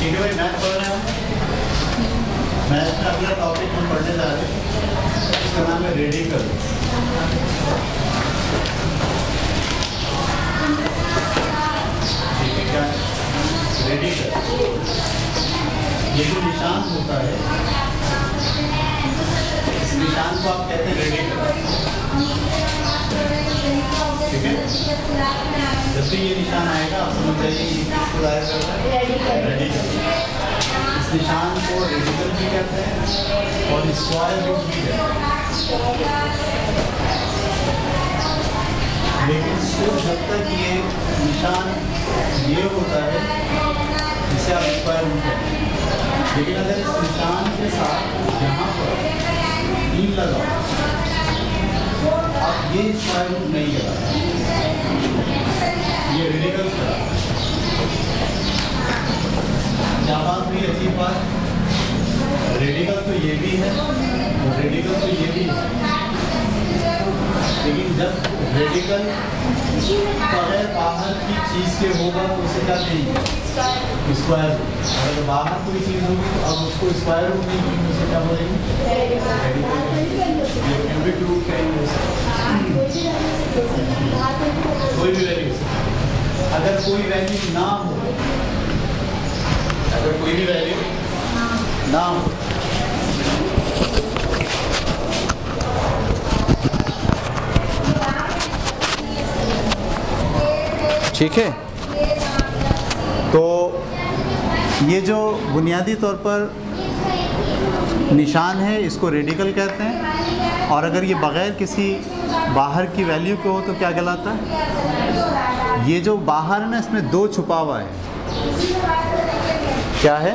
ठीक है भाई, मैथ पढ़ रहे हैं। मैथ में अगला टॉपिक हम पढ़ने जा रहे हैं, इसका नाम है रेडिकल। ठीक है, क्या रेडिकल? ये जो निशान होता है, इस निशान को आप कहते हैं रेडिकल। ठीक है, जब भी ये निशान आएगा आप समझ जाइए ये किसको दायर करता है, रेडिकल। इस निशान को रेडिकल भी कहते हैं और स्क्वायर रूट भी कहते हैं। लेकिन सिर्फ जब तक ये निशान ये होता है जिसे आप स्क्वायर रूट कहते हैं, लेकिन अगर इस निशान के साथ यहाँ पर 3 लगा अब ये स्क्वायर रूट नहीं लगा, ये रेडिकल करा। क्या बात हुई, अजीब बात? रेडिकल तो ये भी है और रेडिकल तो ये भी है, लेकिन जब रेडिकल बगैर बाहर की चीज़ के होगा तो उसे क्या कहेंगे, स्क्वायर रूट। अगर बाहर कोई चीज़ होगी तो अब उसको स्क्वायर रूट नहीं कहेंगे, उसे क्या बोलेंगे, रेडिकल। क्यूबिक रूट कहेंगे उसे, कोई भी वैल्यू। अगर कोई वैल्यू ना हो, अगर कोई भी वैल्यू ना हो, ठीक है, तो ये जो बुनियादी तौर पर निशान है इसको रेडिकल कहते हैं। और अगर ये बग़ैर किसी बाहर की वैल्यू के हो तो क्या कहलाता है? ये जो बाहर है ना, इसमें 2 छुपा हुआ है। क्या है?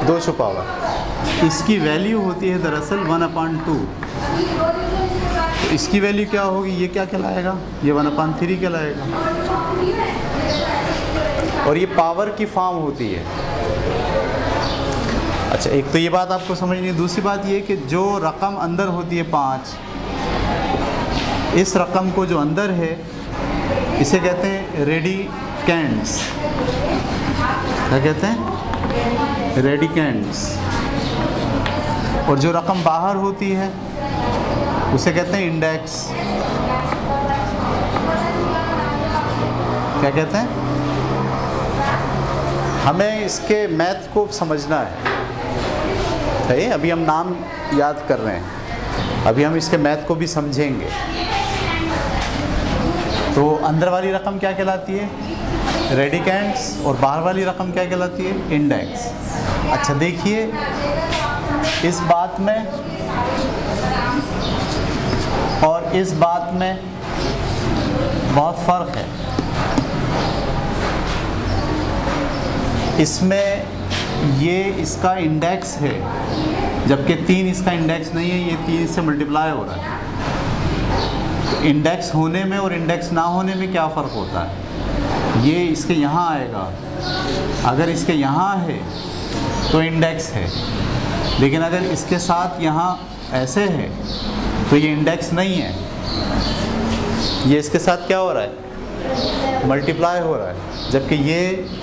2 छुपा हुआ। इसकी वैल्यू होती है दरअसल 1/2। तो इसकी वैल्यू क्या होगी, ये क्या कहलाएगा, ये 1/3 कहलाएगा। और ये पावर की फॉर्म होती है। अच्छा, एक तो ये बात आपको समझनी है। दूसरी बात ये कि जो रकम अंदर होती है 5, इस रकम को जो अंदर है इसे कहते हैं रेडिकेंड्स। क्या कहते हैं? रेडिकेंड्स। और जो रकम बाहर होती है उसे कहते हैं इंडेक्स। क्या कहते हैं? हमें इसके मैथ को समझना है। अभी हम नाम याद कर रहे हैं, अभी हम इसके मैथ को भी समझेंगे। तो अंदर वाली रकम क्या कहलाती है? रेडिकेंड्स। और बाहर वाली रकम क्या कहलाती है? इंडेक्स। अच्छा देखिए, इस बात में और इस बात में बहुत फ़र्क है। इसमें ये इसका इंडेक्स है, जबकि 3 इसका इंडेक्स नहीं है। ये 3 से मल्टीप्लाई हो रहा है। तो इंडेक्स होने में और इंडेक्स ना होने में क्या फ़र्क होता है? ये इसके यहाँ आएगा, अगर इसके यहाँ है तो इंडेक्स है, लेकिन अगर इसके साथ यहाँ ऐसे है तो ये इंडेक्स नहीं है। ये इसके साथ क्या हो रहा है? मल्टीप्लाई हो रहा है, जबकि ये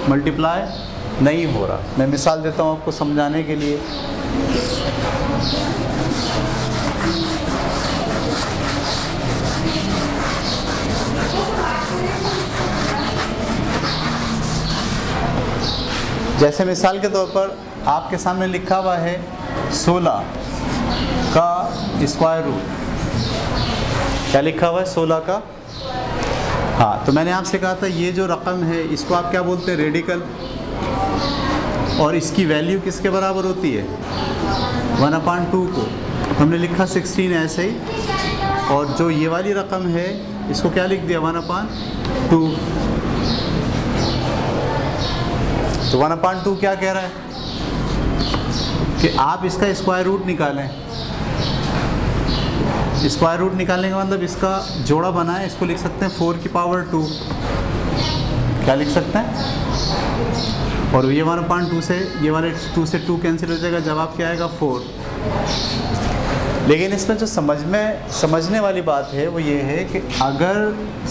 मल्टीप्लाई नहीं हो रहा। मैं मिसाल देता हूँ आपको समझाने के लिए। जैसे मिसाल के तौर पर आपके सामने लिखा हुआ है 16 का स्क्वायर रूट। क्या लिखा हुआ है? 16 का। हाँ, तो मैंने आपसे कहा था ये जो रकम है इसको आप क्या बोलते हैं? रेडिकल। और इसकी वैल्यू किसके बराबर होती है? 1/2 को। हमने लिखा 16 ऐसे ही। और जो ये वाली रकम है इसको क्या लिख दिया? 1/2। तो 1/2 क्या कह रहा है कि आप इसका स्क्वायर रूट निकालें। स्क्वायर रूट निकालने का मतलब इसका जोड़ा बनाए, इसको लिख सकते हैं 4 की पावर 2। क्या लिख सकते हैं? और ये 1/2 से ये वाले 2 से 2 कैंसिल हो जाएगा, जवाब क्या आएगा? 4। लेकिन इसमें जो समझने वाली बात है वो ये है कि अगर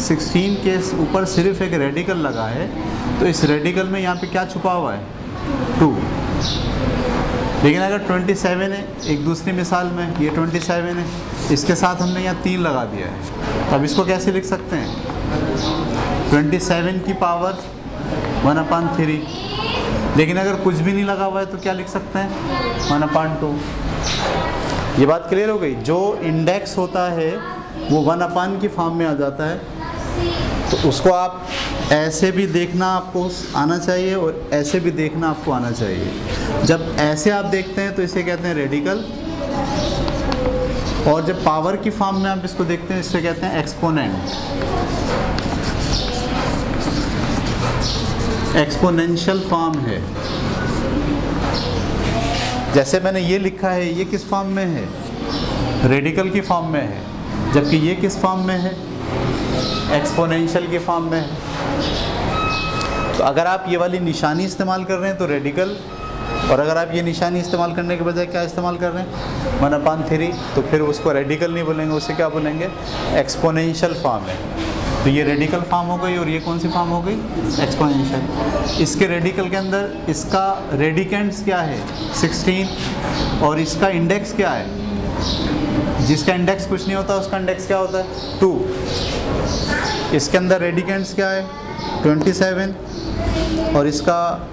16 के ऊपर सिर्फ एक रेडिकल लगा है तो इस रेडिकल में यहाँ पे क्या छुपा हुआ है? 2। लेकिन अगर 27 है, एक दूसरी मिसाल में ये 27 है, इसके साथ हमने यहाँ 3 लगा दिया है, अब इसको कैसे लिख सकते हैं? 27 की पावर 1/3। लेकिन अगर कुछ भी नहीं लगा हुआ है तो क्या लिख सकते हैं? 1/2। ये बात क्लियर हो गई? जो इंडेक्स होता है वो 1/, की फॉर्म में आ जाता है, तो उसको आप ऐसे भी देखना आपको आना चाहिए और ऐसे भी देखना आपको आना चाहिए। जब ऐसे आप देखते हैं तो इसे कहते हैं रेडिकल, और जब पावर की फॉर्म में आप इसको देखते हैं इसे कहते हैं एक्सपोनेंट। एक्सपोनेंशियल फॉर्म है। जैसे मैंने ये लिखा है, ये किस फॉर्म में है? रेडिकल की फॉर्म में है, जबकि ये किस फॉर्म में है? एक्सपोनेंशियल की फॉर्म में है। तो अगर आप ये वाली निशानी इस्तेमाल कर रहे हैं तो रेडिकल, और अगर आप ये निशानी इस्तेमाल करने के बजाय क्या इस्तेमाल कर रहे हैं? 1/3, तो फिर उसको रेडिकल नहीं बोलेंगे, उसे क्या बोलेंगे? एक्सपोनेंशियल फॉर्म है। तो ये रेडिकल फॉर्म हो गई और ये कौन सी फॉर्म हो गई? एक्सपोनेंशियल। इसके रेडिकल के अंदर इसका रेडिकेंड्स क्या है? 16, और इसका इंडेक्स क्या है? जिसका इंडेक्स कुछ नहीं होता उसका इंडेक्स क्या होता है? 2। इसके अंदर रेडिकेंड्स क्या है? 27, और इसका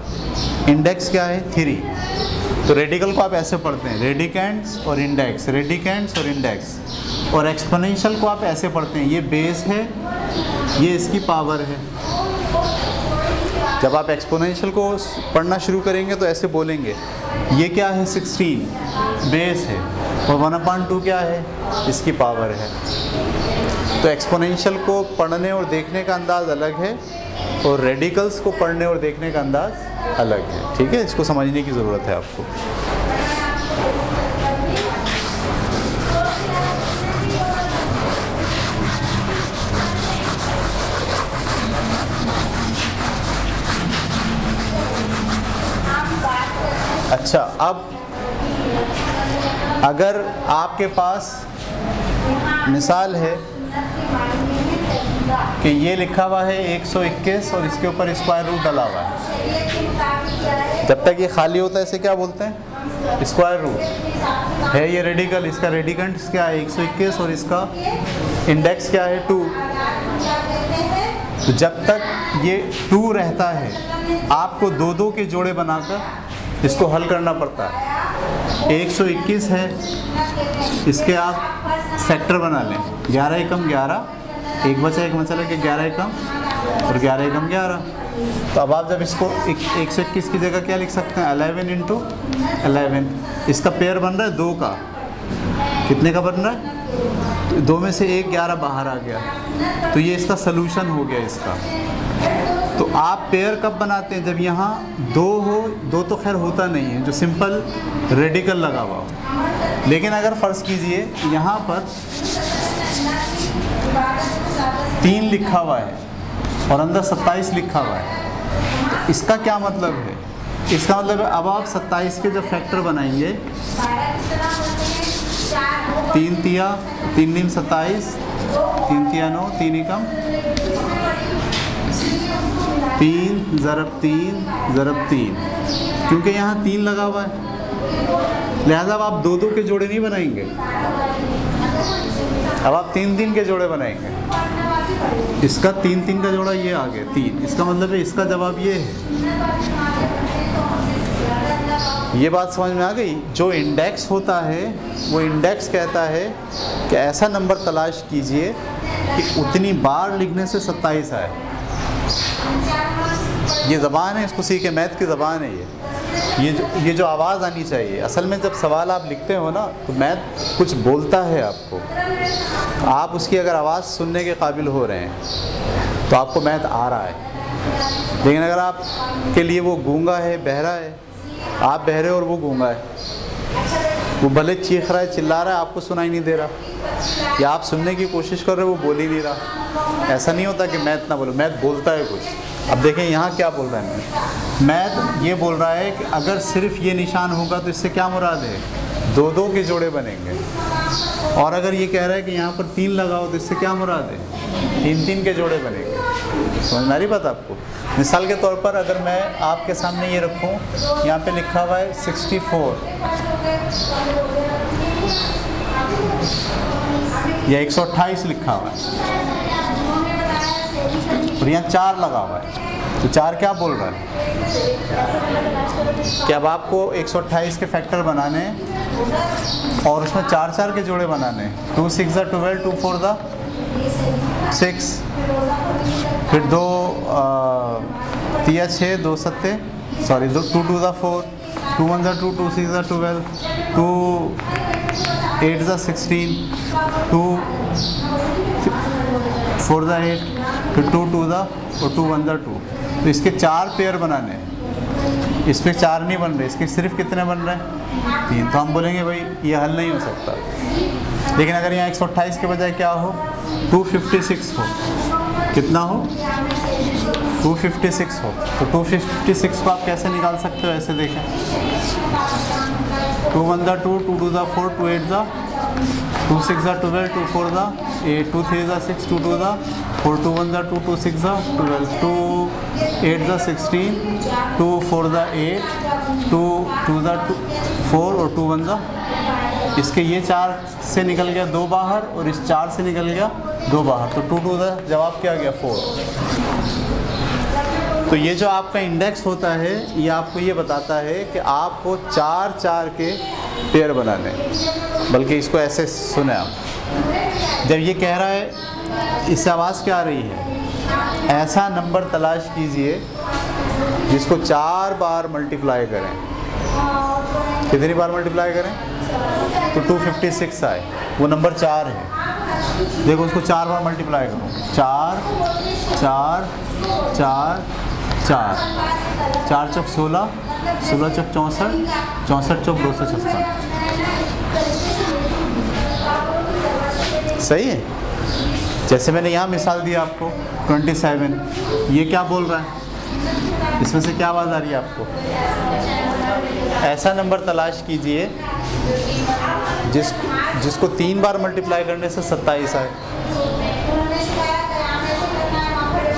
इंडेक्स क्या है? 3। तो रेडिकल को आप ऐसे पढ़ते हैं, रेडिकेंड्स और इंडेक्स, रेडिकेंड्स और इंडेक्स। और एक्सपोनेंशियल को आप ऐसे पढ़ते हैं, ये बेस है, ये इसकी पावर है। जब आप एक्सपोनेंशियल को पढ़ना शुरू करेंगे तो ऐसे बोलेंगे, ये क्या है? 16 बेस है, और 1/2 क्या है? इसकी पावर है। तो एक्सपोनेंशियल को पढ़ने और देखने का अंदाज़ अलग है, और रेडिकल्स को पढ़ने और देखने का अंदाज़ अलग है। ठीक है, इसको समझने की ज़रूरत है आपको। अच्छा, अब अगर आपके पास मिसाल है कि ये लिखा हुआ है 121 और इसके ऊपर स्क्वायर रूट डाला हुआ है, जब तक ये खाली होता है इसे क्या बोलते हैं? स्क्वायर रूट है। ये रेडिकल, इसका रेडिकेंड्स क्या है? 121, और इसका इंडेक्स क्या है? 2। तो जब तक ये 2 रहता है आपको 2-2 के जोड़े बनाकर इसको हल करना पड़ता है। 121 है, इसके आप फैक्टर बना लें, 11 एकम 11, 1 बचा 1 बचा लेके 11 एकम, और 11 एकम 11। तो अब आप जब इसको 121 की जगह क्या लिख सकते हैं? 11 × 11। इसका पेयर बन रहा है 2 का, कितने का बन रहा है? तो 2 में से 1 11 बाहर आ गया, तो ये इसका सलूशन हो गया इसका। तो आप पेयर कब बनाते हैं? जब यहाँ 2 हो, 2 तो खैर होता नहीं है, जो सिंपल रेडिकल लगा हुआ हो। लेकिन अगर फ़र्ज़ कीजिए यहाँ पर 3 लिखा हुआ है और अंदर 27 लिखा हुआ है, तो इसका क्या मतलब है? इसका मतलब है अब आप 27 के जब फैक्टर बनाएंगे, 3 तिया 3 × 27, 3 तिया 9, 3 एकम 3 ज़रब 3 ज़रब 3, क्योंकि यहाँ 3 लगा हुआ है, लिहाजा अब आप 2-2 के जोड़े नहीं बनाएंगे, अब आप 3-3 के जोड़े बनाएंगे। इसका 3-3 का जोड़ा ये आ गया 3, इसका मतलब है इसका जवाब ये है। ये बात समझ में आ गई? जो इंडेक्स होता है वो इंडेक्स कहता है कि ऐसा नंबर तलाश कीजिए कि उतनी बार लिखने से 27 आए। ये ज़बान है, इसको सीखे, मैथ की ज़बान है ये जो आवाज़ आनी चाहिए। असल में जब सवाल आप लिखते हो ना तो मैथ कुछ बोलता है आपको, आप उसकी अगर आवाज़ सुनने के काबिल हो रहे हैं तो आपको मैथ आ रहा है। लेकिन अगर आप के लिए वो गूंगा है, बहरा है, आप बहरे और वो गूंगा है, वो भले चीख रहा है, चिल्ला रहा है, आपको सुनाई नहीं दे रहा, या आप सुनने की कोशिश कर रहे हो वो बोल ही नहीं रहा। ऐसा नहीं होता कि मैथ ना बोलो, मैथ बोलता है कुछ। अब देखें यहाँ क्या बोल रहा है मैथ ये बोल रहा है कि अगर सिर्फ ये निशान होगा तो इससे क्या मुराद है? 2-2 के जोड़े बनेंगे। और अगर ये कह रहा है कि यहाँ पर 3 लगाओ तो इससे क्या मुराद है? तीन तीन के जोड़े बनेंगे। समझ में आ रही बात आपको? मिसाल के तौर पर अगर मैं आपके सामने ये रखूं, यहाँ पे लिखा हुआ है 64 या 128 लिखा हुआ है और यहाँ 4 लगा हुआ है, तो 4 क्या बोल रहा है कि अब आपको 128 के फैक्टर बनाने और उसमें 4 4 के जोड़े बनाने। 2 6 12, 2 4 6, फिर 2 3 6, 2 7 सॉरी 2 2 4, 2 1 2, 2 6 12, 2 8 16, 2 4 8, फिर 2 2 और 2 1 2। तो इसके 4 पेयर बनाने हैं, इस पर 4 नहीं बन रहे, इसके सिर्फ कितने बन रहे हैं? 3। तो हम बोलेंगे भाई ये हल नहीं हो सकता। लेकिन अगर यहाँ 128 के बजाय क्या हो, 256 हो, कितना हो? 256 हो। तो 256 को आप कैसे निकाल सकते हो? ऐसे देखें, 2 1 2, 2 2 4, 2 8 2 6 12, 2 4 8, 2 3 6, 2 2 4, 2 1 2, 2 6 12, 2 8 16, 2 4 8, 2 2 4 और 2 1 इसके ये 4 से निकल गया 2 बाहर और इस 4 से निकल गया 2 बाहर, तो 2 2 जवाब क्या गया? 4। तो ये जो आपका इंडेक्स होता है ये आपको ये बताता है कि आपको 4 4 के पेयर बनाने। बल्कि इसको ऐसे सुने आप, जब ये कह रहा है, इससे आवाज़ क्या आ रही है? ऐसा नंबर तलाश कीजिए जिसको 4 बार मल्टीप्लाई करें। कितनी बार मल्टीप्लाई करें? तो 256 आए, वो नंबर 4 है। देखो उसको 4 बार मल्टीप्लाई करो, 4 4 4 4, 4 चौक 16, 16 चौक 64, 64 चौक 256। सही है? जैसे मैंने यहाँ मिसाल दिया आपको 27, ये क्या बोल रहा है? इसमें से क्या आवाज़ आ रही है आपको? ऐसा नंबर तलाश कीजिए जिसको 3 बार मल्टीप्लाई करने से 27 आए।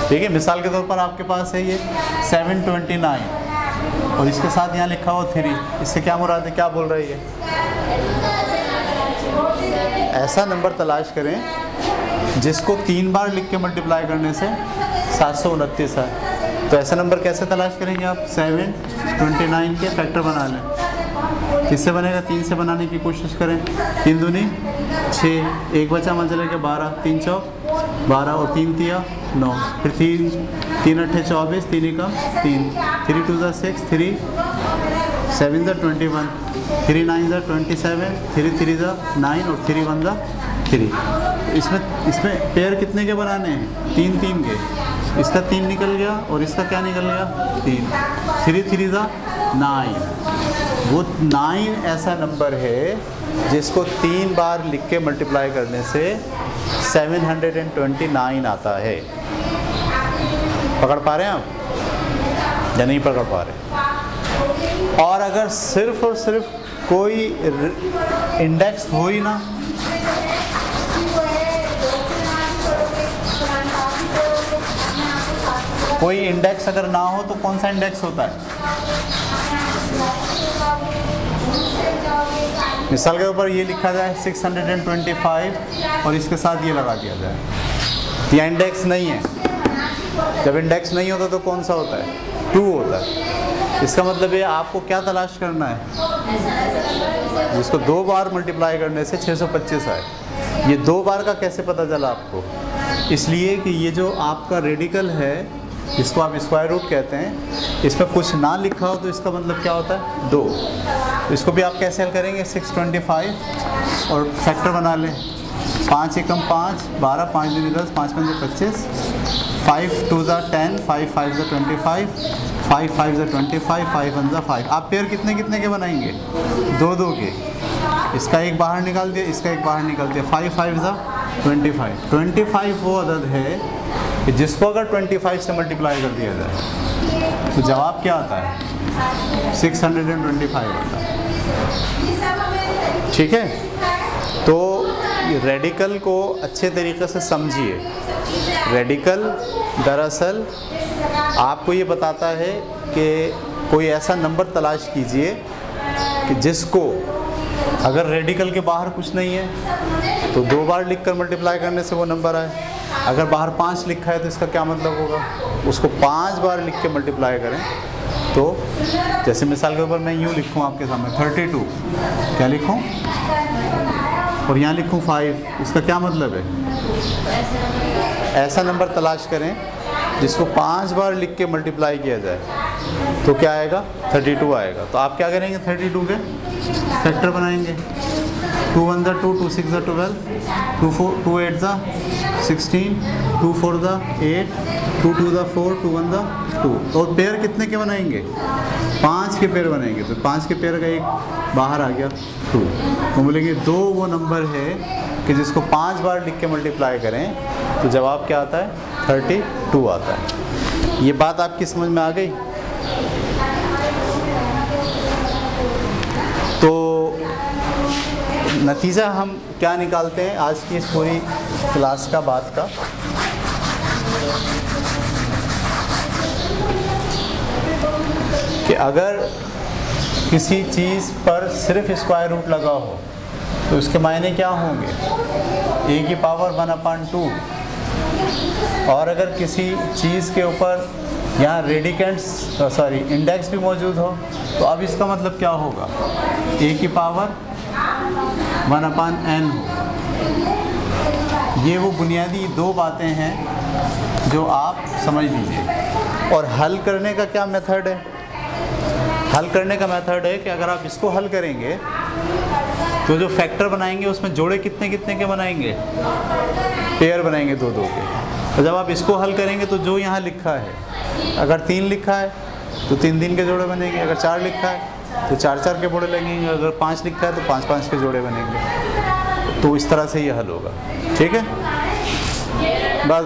ठीक है, मिसाल के तौर पर आपके पास है ये 729 और इसके साथ यहाँ लिखा हुआ 3, इससे क्या मुराद है? क्या बोल रही है? ऐसा नंबर तलाश करें जिसको 3 बार लिख के मल्टीप्लाई करने से 729 है। तो ऐसा नंबर कैसे तलाश करेंगे आप? 729 के फैक्टर बना लें। किससे बनेगा? 3 से बनाने की कोशिश करें। 3 दूनी 6, एक बचा मान चले 12, 3 चौक 12 और 3 तिया 9, फिर 3 8 24, 3 एकम 3, 3 2 6, 3 7 21, 3 9 27, 3 3 9 और 3 1 3। इसमें पेयर कितने के बनाने हैं? 3 3 के। इसका 3 निकल गया और इसका क्या निकल गया? 3, 3 3 9। वो 9 ऐसा नंबर है जिसको 3 बार लिख के मल्टीप्लाई करने से 729 आता है। पकड़ पा रहे हैं आप या नहीं पकड़ पा रहे? और अगर सिर्फ और सिर्फ कोई इंडेक्स हो ही ना, कोई इंडेक्स अगर ना हो तो कौन सा इंडेक्स होता है? मिसाल के ऊपर ये लिखा जाए 625 और इसके साथ ये लगा दिया जाए, यह इंडेक्स नहीं है। जब इंडेक्स नहीं होता तो कौन सा होता है? 2 होता है। इसका मतलब ये आपको क्या तलाश करना है? जिसको 2 बार मल्टीप्लाई करने से 625 आए। ये 2 बार का कैसे पता चला आपको? इसलिए कि ये जो आपका रेडिकल है, इसको आप स्क्वायर रूट कहते हैं, इसमें कुछ ना लिखा हो तो इसका मतलब क्या होता है? 2। तो इसको भी आप कैसे हल करेंगे? 625 और फैक्टर बना लें। 5 एकम 5, 12, 5 दूनी 10, 5 पंजे 25, 5 2 10, 5 5 25, 5 5 25, 5 1 5। आप पेयर कितने कितने के बनाएंगे? 2 2 के। इसका एक बाहर निकाल दिया, इसका एक बाहर निकाल दिया। 5 5 25। 25 वो अदद है कि जिसको अगर 25 से मल्टीप्लाई कर दिया जाए तो जवाब क्या आता है? 625 आता है। ठीक है, तो रेडिकल को अच्छे तरीके से समझिए। रेडिकल दरअसल आपको ये बताता है कि कोई ऐसा नंबर तलाश कीजिए कि जिसको अगर रेडिकल के बाहर कुछ नहीं है तो 2 बार लिखकर मल्टीप्लाई करने से वो नंबर आए। अगर बाहर 5 लिखा है तो इसका क्या मतलब होगा, उसको 5 बार लिख के मल्टीप्लाई करें। तो जैसे मिसाल के ऊपर मैं यूँ लिखूँ आपके सामने 32, क्या लिखूँ और यहाँ लिखूँ 5, इसका क्या मतलब है? ऐसा नंबर तलाश करें जिसको 5 बार लिख के मल्टीप्लाई किया जाए तो क्या आएगा, 32 आएगा। तो आप क्या करेंगे, 32 के फैक्टर बनाएंगे। 2 1 2, 2 6 12, 2 8 16, 2 4 8, 2 2 4, 2 1 2। और पेयर कितने के बनाएंगे, 5 के पेयर बनाएंगे। तो 5 के पेयर का एक बाहर आ गया 2, तो बोलेंगे 2 वो नंबर है कि जिसको 5 बार लिख के मल्टीप्लाई करें तो जवाब क्या आता है, 32 आता है। ये बात आपकी समझ में आ गई? तो नतीजा हम क्या निकालते हैं आज की इस पूरी क्लास का, बात का, कि अगर किसी चीज़ पर सिर्फ स्क्वायर रूट लगा हो तो इसके मायने क्या होंगे, a की पावर 1/2। और अगर किसी चीज़ के ऊपर यहाँ इंडेक्स भी मौजूद हो तो अब इसका मतलब क्या होगा, a की पावर 1/n हो। ये वो बुनियादी 2 बातें हैं जो आप समझ लीजिए। और हल करने का क्या मेथड है, हल करने का मेथड है कि अगर आप इसको हल करेंगे तो जो फैक्टर बनाएंगे उसमें जोड़े कितने कितने के बनाएंगे, पेयर बनाएंगे 2-2 के। तो जब आप इसको हल करेंगे तो जो यहाँ लिखा है, अगर 3 लिखा है तो 3-3 के जोड़े बनेंगे, अगर 4 लिखा है तो 4-4 के जोड़े लगेंगे, अगर 5 लिखा है तो 5-5 के जोड़े बनेंगे। तो इस तरह से ये हल होगा, ठीक है बस।